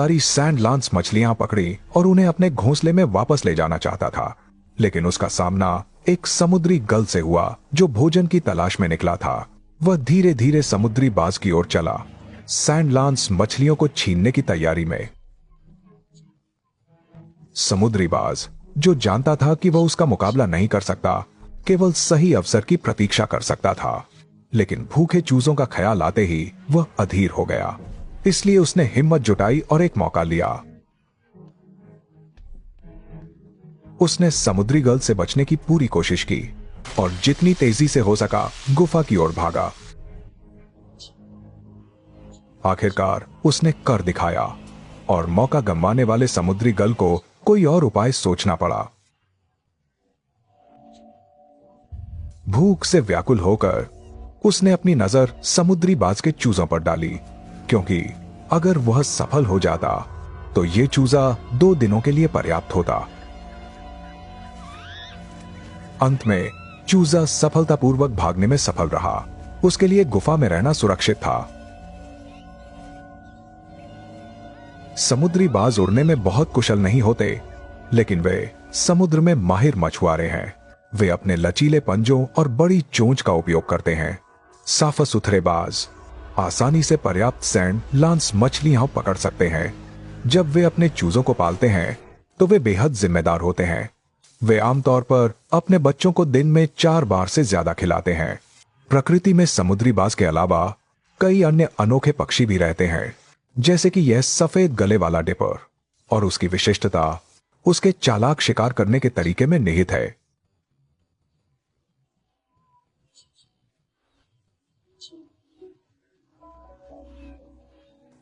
सारी सैंडलांस मछलियां पकड़ी और उन्हें अपने घोंसले में वापस ले जाना चाहता था, लेकिन उसका सामना एक समुद्री गल से हुआ जो भोजन की तलाश में निकला था। वह धीरे धीरे समुद्री बाज की ओर चला, सैंडलांस मछलियों को छीनने की तैयारी में। समुद्री बाज, जो जानता था कि वह उसका मुकाबला नहीं कर सकता, केवल सही अवसर की प्रतीक्षा कर सकता था, लेकिन भूखे चूजों का ख्याल आते ही वह अधीर हो गया। इसलिए उसने हिम्मत जुटाई और एक मौका लिया। उसने समुद्री गल से बचने की पूरी कोशिश की और जितनी तेजी से हो सका गुफा की ओर भागा। आखिरकार उसने कर दिखाया और मौका गंवाने वाले समुद्री गल को कोई और उपाय सोचना पड़ा। भूख से व्याकुल होकर उसने अपनी नजर समुद्री बाज के चूजों पर डाली, क्योंकि अगर वह सफल हो जाता तो यह चूजा 2 दिनों के लिए पर्याप्त होता। अंत में चूजा सफलतापूर्वक भागने में सफल रहा। उसके लिए गुफा में रहना सुरक्षित था। समुद्री बाज उड़ने में बहुत कुशल नहीं होते, लेकिन वे समुद्र में माहिर मछुआरे हैं। वे अपने लचीले पंजों और बड़ी चोंच का उपयोग करते हैं। साफ सुथरे बाज आसानी से पर्याप्त सैंडलांस मछलियां पकड़ सकते हैं। जब वे अपने चूजों को पालते हैं तो वे बेहद जिम्मेदार होते हैं। वे आमतौर पर अपने बच्चों को दिन में 4 बार से ज्यादा खिलाते हैं। प्रकृति में समुद्री बाज के अलावा कई अन्य अनोखे पक्षी भी रहते हैं, जैसे कि यह सफेद गले वाला डिपर, और उसकी विशिष्टता उसके चालाक शिकार करने के तरीके में निहित है।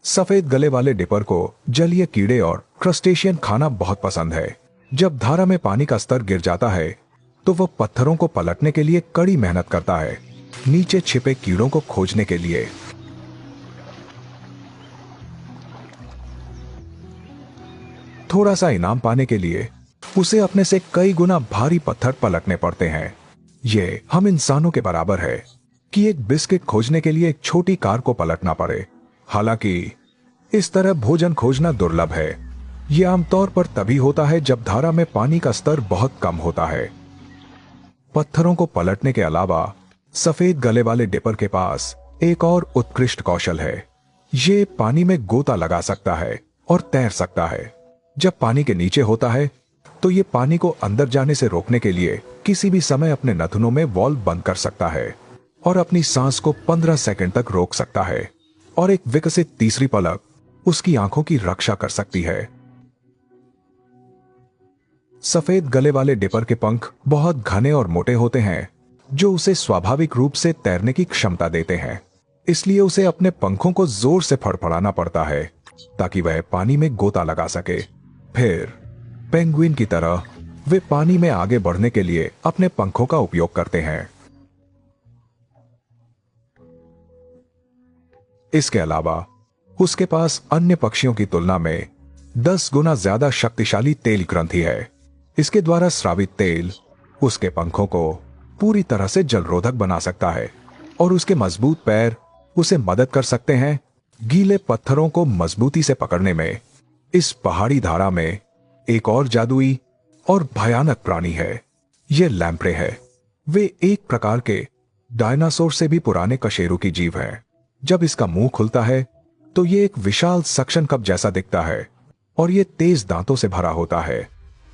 सफेद गले वाले डिपर को जलीय कीड़े और क्रस्टेशियन खाना बहुत पसंद है। जब धारा में पानी का स्तर गिर जाता है तो वह पत्थरों को पलटने के लिए कड़ी मेहनत करता है, नीचे छिपे कीड़ों को खोजने के लिए। थोड़ा सा इनाम पाने के लिए उसे अपने से कई गुना भारी पत्थर पलटने पड़ते हैं। ये हम इंसानों के बराबर है कि एक बिस्किट खोजने के लिए एक छोटी कार को पलटना पड़े। हालांकि इस तरह भोजन खोजना दुर्लभ है। यह आमतौर पर तभी होता है जब धारा में पानी का स्तर बहुत कम होता है। पत्थरों को पलटने के अलावा सफेद गले वाले डिपर के पास एक और उत्कृष्ट कौशल है। ये पानी में गोता लगा सकता है और तैर सकता है। जब पानी के नीचे होता है तो ये पानी को अंदर जाने से रोकने के लिए किसी भी समय अपने नथुनों में वॉल्व बंद कर सकता है और अपनी सांस को 15 सेकंड तक रोक सकता है, और एक विकसित तीसरी पलक उसकी आंखों की रक्षा कर सकती है। सफेद गले वाले डिपर के पंख बहुत घने और मोटे होते हैं, जो उसे स्वाभाविक रूप से तैरने की क्षमता देते हैं। इसलिए उसे अपने पंखों को जोर से फड़फड़ाना पड़ता है ताकि वह पानी में गोता लगा सके। फिर पेंगुइन की तरह वे पानी में आगे बढ़ने के लिए अपने पंखों का उपयोग करते हैं। इसके अलावा उसके पास अन्य पक्षियों की तुलना में 10 गुना ज्यादा शक्तिशाली तेल ग्रंथि है। इसके द्वारा स्रावित तेल उसके पंखों को पूरी तरह से जलरोधक बना सकता है, और उसके मजबूत पैर उसे मदद कर सकते हैं गीले पत्थरों को मजबूती से पकड़ने में। इस पहाड़ी धारा में एक और जादुई और भयानक प्राणी है। ये लैम्प्रे है। वे एक प्रकार के डायनासोर से भी पुराने कशेरू की जीव हैं। जब इसका मुंह खुलता है तो ये एक विशाल सक्शन कप जैसा दिखता है, और ये तेज दांतों से भरा होता है।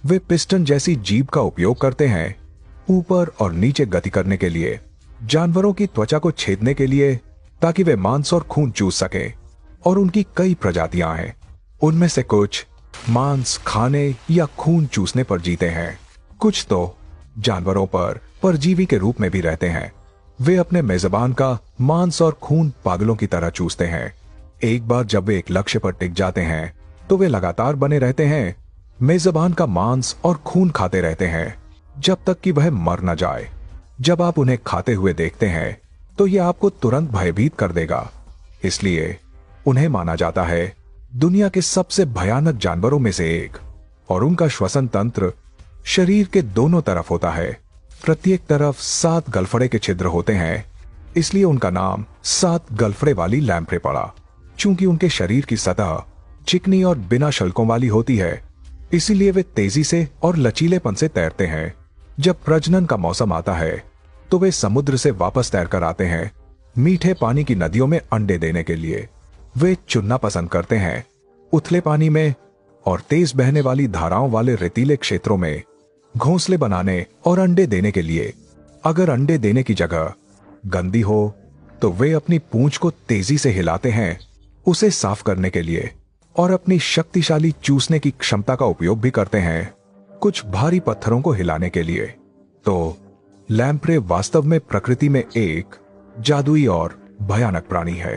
वे पिस्टन जैसी जीभ का उपयोग करते हैं ऊपर और नीचे गति करने के लिए, जानवरों की त्वचा को छेदने के लिए, ताकि वे मांस और खून चूस सके। और उनकी कई प्रजातियां हैं। उनमें से कुछ मांस खाने या खून चूसने पर जीते हैं। कुछ तो जानवरों पर परजीवी के रूप में भी रहते हैं। वे अपने मेजबान का मांस और खून पागलों की तरह चूसते हैं। एक बार जब वे एक लक्ष्य पर टिक जाते हैं तो वे लगातार बने रहते हैं, मेजबान का मांस और खून खाते रहते हैं जब तक कि वह मर न जाए। जब आप उन्हें खाते हुए देखते हैं तो यह आपको तुरंत भयभीत कर देगा। इसलिए उन्हें माना जाता है दुनिया के सबसे भयानक जानवरों में से एक, और उनका श्वसन तंत्र शरीर के दोनों तरफ होता है। प्रत्येक तरफ 7 गलफड़े के छिद्र होते हैं, इसलिए उनका नाम 7 गलफड़े वाली लैम्प्रे पड़ा। चूंकि उनके शरीर की सतह चिकनी और बिना शल्कों वाली होती है, इसीलिए वे तेजी से और लचीलेपन से तैरते हैं। जब प्रजनन का मौसम आता है तो वे समुद्र से वापस तैरकर आते हैं मीठे पानी की नदियों में अंडे देने के लिए। वे चुनना पसंद करते हैं उथले पानी में और तेज बहने वाली धाराओं वाले रेतीले क्षेत्रों में घोंसले बनाने और अंडे देने के लिए। अगर अंडे देने की जगह गंदी हो तो वे अपनी पूंछ को तेजी से हिलाते हैं उसे साफ करने के लिए, और अपनी शक्तिशाली चूसने की क्षमता का उपयोग भी करते हैं कुछ भारी पत्थरों को हिलाने के लिए। तो लैम्प्रे वास्तव में प्रकृति में एक जादुई और भयानक प्राणी है।